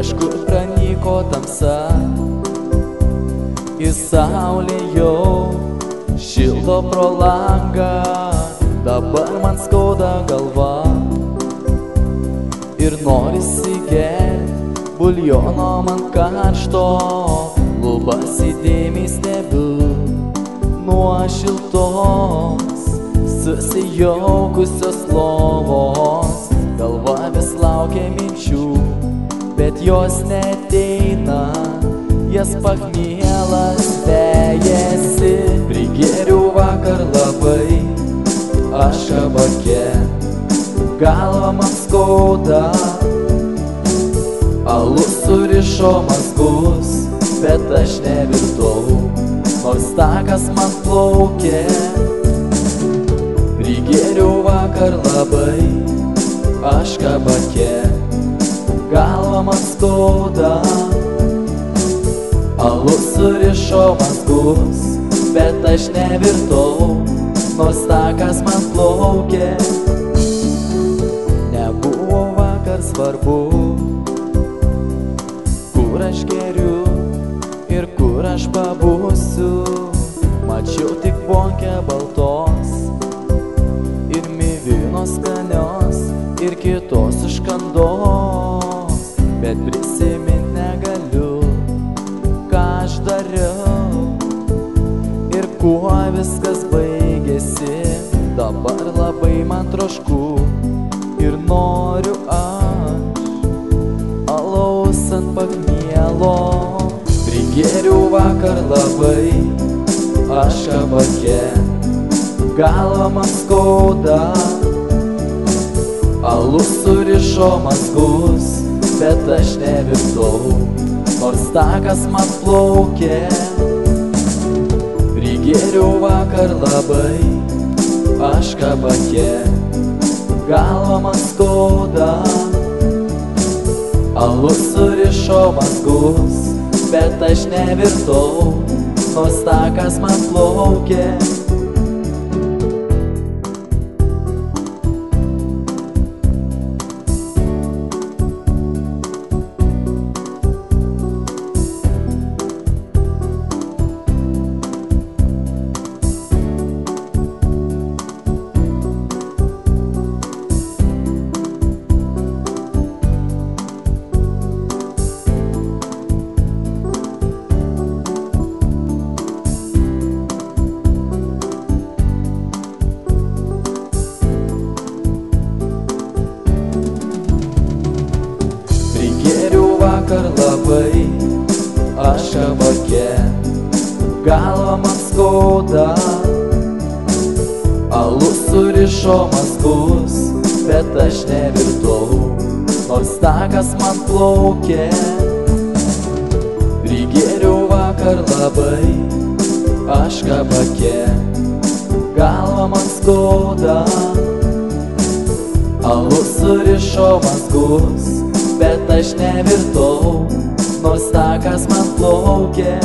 Kažkur pranyko tamsa, į saulę jau šildo pro langą. Dabar man skauda galva ir norisi gert buljono man karšto. Lubas įdėmiai stebiu nuo šiltos susijaukusios lovos. Galva vis laukia minčių, bet jos neteina, jas pachmielas vejasi. Prigėriau vakar labai, aš kabake, galva man skauda. Alus surišo mazgus, bet aš nevirtau, nors takas man plaukė. Prigėriau vakar labai, aš kabake, galva man skauda. Alus surišo mazgus, bet aš nevirtau, nors takas man plaukė. Nebuvo vakar svarbu, kur aš geriu ir kur aš pabūsiu. Mačiau tik bonkę baltos ir mivinos skanios ir kitos iškandos, bet prisimint negaliu, ką aš dariau ir kuo viskas baigėsi. Dabar labai man trošku ir noriu aš alaus ant pachmielo. Prigėriau vakar labai, aš kabake, galva man skauda. Alus surišo mazgus, bet aš nevirtau, nors takas man plaukė. Prigėriau vakar labai, aš kabake, galva man skauda. Alus surišo mazgus, bet aš nevirtau, nors takas man plaukė. Vakar labai, aš kabake, galva man skauda. Alus surišo mazgus, bet aš nevirtau, nors takas man plaukė. Prigėriau vakar labai, aš kabake, galva man skauda. Alus surišo mazgus, bet aš nevirtau, nors takas man plaukė.